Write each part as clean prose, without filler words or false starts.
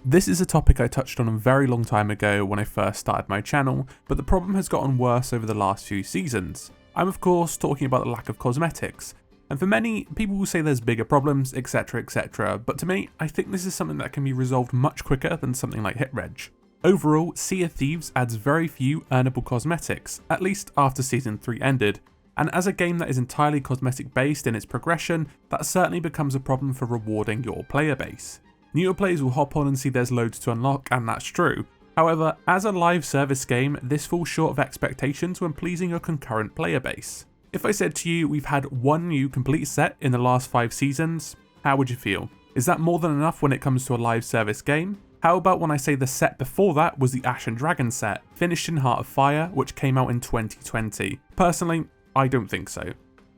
This is a topic I touched on a very long time ago when I first started my channel, but the problem has gotten worse over the last few seasons. I'm of course talking about the lack of cosmetics, and for many, people will say there's bigger problems, etc, but to me, I think this is something that can be resolved much quicker than something like HitReg. Overall, Sea of Thieves adds very few earnable cosmetics, at least after Season 3 ended, and as a game that is entirely cosmetic based in its progression, that certainly becomes a problem for rewarding your player base. Newer players will hop on and see there's loads to unlock, and that's true. However, as a live service game, this falls short of expectations when pleasing your concurrent player base. If I said to you we've had one new complete set in the last 5 seasons, how would you feel? Is that more than enough when it comes to a live service game? How about when I say the set before that was the Ash and Dragon set, finished in Heart of Fire, which came out in 2020? Personally, I don't think so.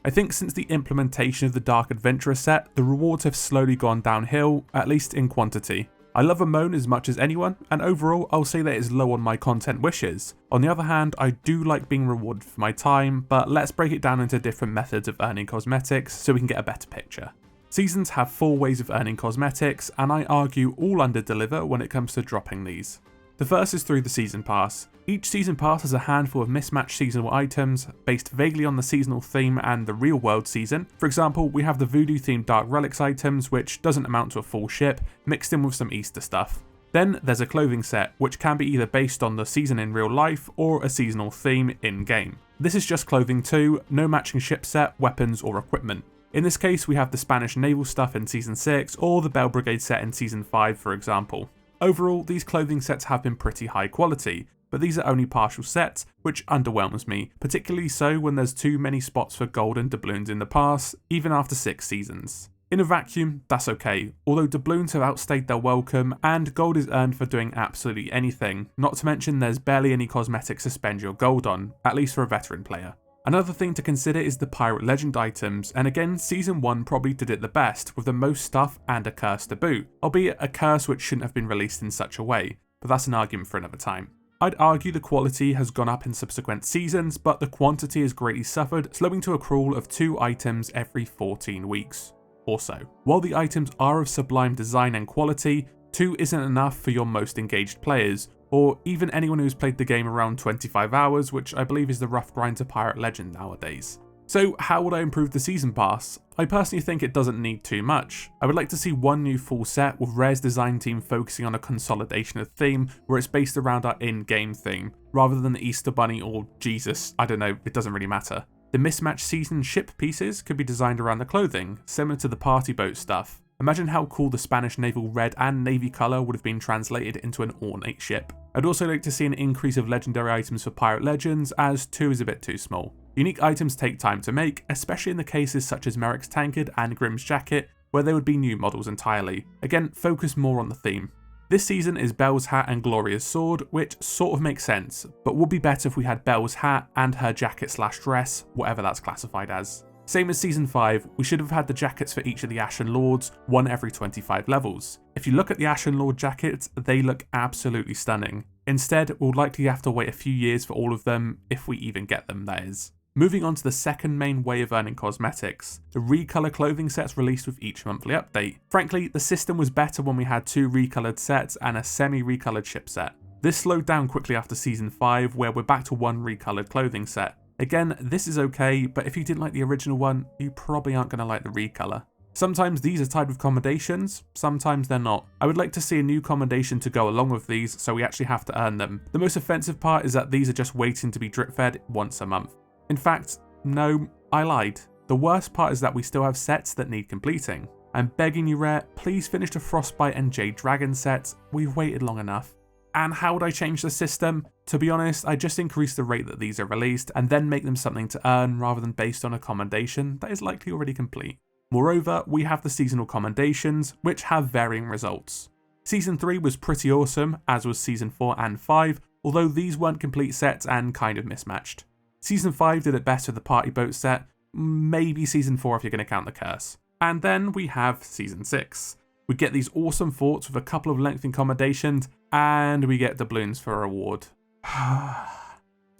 I think since the implementation of the Dark Adventurer set, the rewards have slowly gone downhill, at least in quantity. I love Amon as much as anyone, and overall I'll say that it's low on my content wishes. On the other hand, I do like being rewarded for my time, but let's break it down into different methods of earning cosmetics so we can get a better picture. Seasons have 4 ways of earning cosmetics, and I argue all under-deliver when it comes to dropping these. The first is through the Season Pass. Each Season Pass has a handful of mismatched seasonal items based vaguely on the seasonal theme and the real world season. For example, we have the voodoo themed Dark Relics items, which doesn't amount to a full ship, mixed in with some Easter stuff. Then there's a clothing set, which can be either based on the season in real life or a seasonal theme in-game. This is just clothing too, no matching ship set, weapons or equipment. In this case we have the Spanish naval stuff in Season 6 or the Bell Brigade set in Season 5 for example. Overall, these clothing sets have been pretty high quality, but these are only partial sets, which underwhelms me, particularly so when there's too many spots for gold and doubloons in the pass, even after 6 seasons. In a vacuum, that's okay, although doubloons have outstayed their welcome, and gold is earned for doing absolutely anything, not to mention there's barely any cosmetics to spend your gold on, at least for a veteran player. Another thing to consider is the Pirate Legend items, and again Season 1 probably did it the best, with the most stuff and a curse to boot, albeit a curse which shouldn't have been released in such a way, but that's an argument for another time. I'd argue the quality has gone up in subsequent seasons, but the quantity has greatly suffered, slowing to a crawl of 2 items every 14 weeks or so. While the items are of sublime design and quality, 2 isn't enough for your most engaged players, or even anyone who's played the game around 25 hours, which I believe is the rough grind to Pirate Legend nowadays. So how would I improve the Season Pass? I personally think it doesn't need too much. I would like to see one new full set with Rare's design team focusing on a consolidation of theme where it's based around our in-game theme, rather than the Easter Bunny or Jesus, I don't know, it doesn't really matter. The mismatched season ship pieces could be designed around the clothing, similar to the party boat stuff. Imagine how cool the Spanish naval red and navy colour would have been translated into an ornate ship. I'd also like to see an increase of legendary items for Pirate Legends, as 2 is a bit too small. Unique items take time to make, especially in the cases such as Merrick's Tankard and Grimm's Jacket, where they would be new models entirely. Again, focus more on the theme. This season is Belle's hat and Gloria's sword, which sort of makes sense, but would be better if we had Belle's hat and her jacket/dress, whatever that's classified as. Same as Season 5, we should have had the jackets for each of the Ashen Lords, one every 25 levels. If you look at the Ashen Lord jackets, they look absolutely stunning. Instead, we'll likely have to wait a few years for all of them, if we even get them, that is. Moving on to the second main way of earning cosmetics, the Recolor clothing sets released with each monthly update. Frankly, the system was better when we had 2 recolored sets and a semi-recolored ship set. This slowed down quickly after Season 5, where we're back to 1 recolored clothing set. Again, this is okay, but if you didn't like the original one, you probably aren't going to like the recolor. Sometimes these are tied with commendations, sometimes they're not. I would like to see a new commendation to go along with these, so we actually have to earn them. The most offensive part is that these are just waiting to be drip fed once a month. In fact, no, I lied. The worst part is that we still have sets that need completing. I'm begging you, Rare, please finish the Frostbite and Jade Dragon sets, we've waited long enough. And how would I change the system? To be honest, I just increase the rate that these are released and then make them something to earn rather than based on a commendation that is likely already complete. Moreover, we have the seasonal commendations, which have varying results. Season 3 was pretty awesome, as was Season 4 and 5, although these weren't complete sets and kind of mismatched. Season 5 did it better with the party boat set, maybe Season 4 if you're going to count the curse. And then we have Season 6. We get these awesome forts with a couple of lengthened commendations, and we get doubloons for a reward.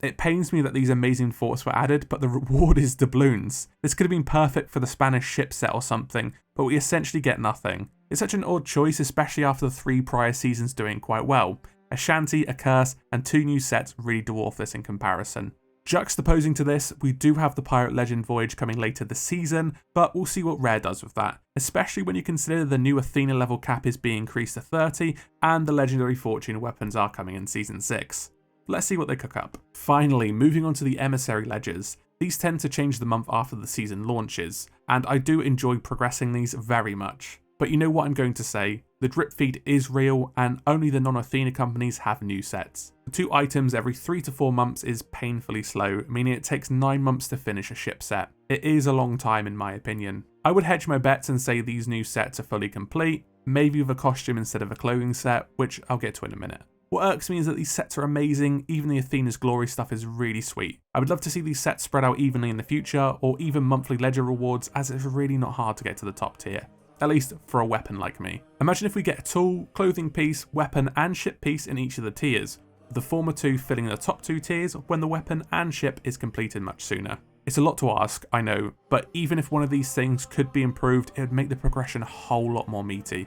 It pains me that these amazing forts were added, but the reward is doubloons. This could have been perfect for the Spanish ship set or something, but we essentially get nothing. It's such an odd choice, especially after the 3 prior seasons doing quite well. A Shanty, a Curse, and 2 new sets really dwarf this in comparison. Juxtaposing to this, we do have the Pirate Legend Voyage coming later this season, but we'll see what Rare does with that, especially when you consider the new Athena level cap is being increased to 30, and the Legendary Fortune weapons are coming in Season 6. Let's see what they cook up. Finally, moving on to the Emissary ledgers. These tend to change the month after the season launches, and I do enjoy progressing these very much. But you know what I'm going to say, the drip feed is real and only the non-Athena companies have new sets. The 2 items every 3 to 4 months is painfully slow, meaning it takes 9 months to finish a ship set. It is a long time in my opinion. I would hedge my bets and say these new sets are fully complete, maybe with a costume instead of a clothing set, which I'll get to in a minute. What irks me is that these sets are amazing, even the Athena's Glory stuff is really sweet. I would love to see these sets spread out evenly in the future, or even monthly ledger rewards, as it's really not hard to get to the top tier. At least for a weapon like me. Imagine if we get a tool, clothing piece, weapon and ship piece in each of the tiers, with the former 2 filling the top 2 tiers when the weapon and ship is completed much sooner. It's a lot to ask, I know, but even if one of these things could be improved, it would make the progression a whole lot more meaty.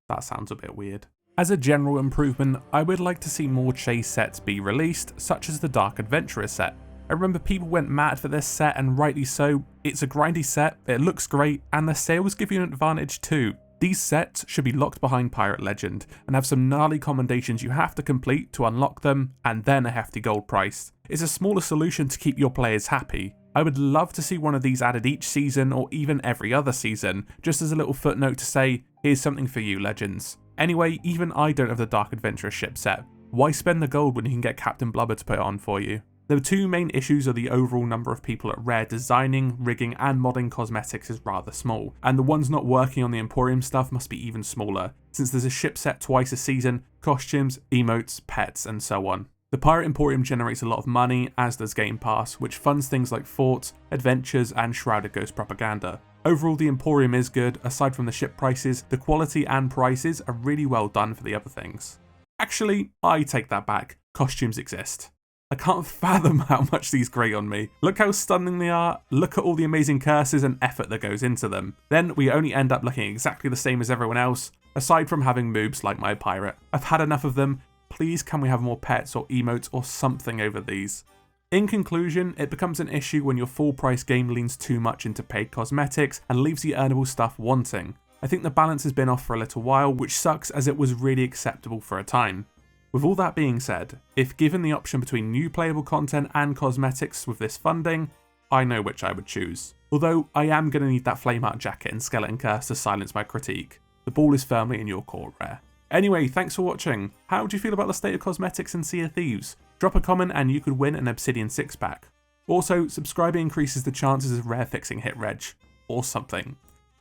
That sounds a bit weird. As a general improvement, I would like to see more chase sets be released, such as the Dark Adventurer set. I remember people went mad for this set, and rightly so. It's a grindy set, it looks great, and the sales give you an advantage too. These sets should be locked behind Pirate Legend, and have some gnarly commendations you have to complete to unlock them, and then a hefty gold price. It's a smaller solution to keep your players happy. I would love to see one of these added each season, or even every other season, just as a little footnote to say, here's something for you, Legends. Anyway, even I don't have the Dark Adventurer ship set. Why spend the gold when you can get Captain Blubber to put it on for you? The 2 main issues are the overall number of people at Rare designing, rigging and modding cosmetics is rather small, and the ones not working on the Emporium stuff must be even smaller, since there's a ship set twice a season, costumes, emotes, pets and so on. The Pirate Emporium generates a lot of money, as does Game Pass, which funds things like forts, adventures and Shrouded Ghost propaganda. Overall the Emporium is good, aside from the ship prices, the quality and prices are really well done for the other things. Actually, I take that back, costumes exist. I can't fathom how much these grate on me. Look how stunning they are, look at all the amazing curses and effort that goes into them. Then we only end up looking exactly the same as everyone else, aside from having moobs like my pirate. I've had enough of them, please can we have more pets or emotes or something over these. In conclusion, it becomes an issue when your full price game leans too much into paid cosmetics and leaves the earnable stuff wanting. I think the balance has been off for a little while, which sucks as it was really acceptable for a time. With all that being said, if given the option between new playable content and cosmetics with this funding, I know which I would choose. Although I am going to need that flame art jacket and skeleton curse to silence my critique. The ball is firmly in your court, Rare. Anyway, thanks for watching. How do you feel about the state of cosmetics in Sea of Thieves? Drop a comment and you could win an Obsidian 6-pack. Also, subscribing increases the chances of Rare fixing hit reg. Or something.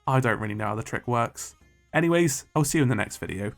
I don't really know how the trick works. Anyways, I'll see you in the next video.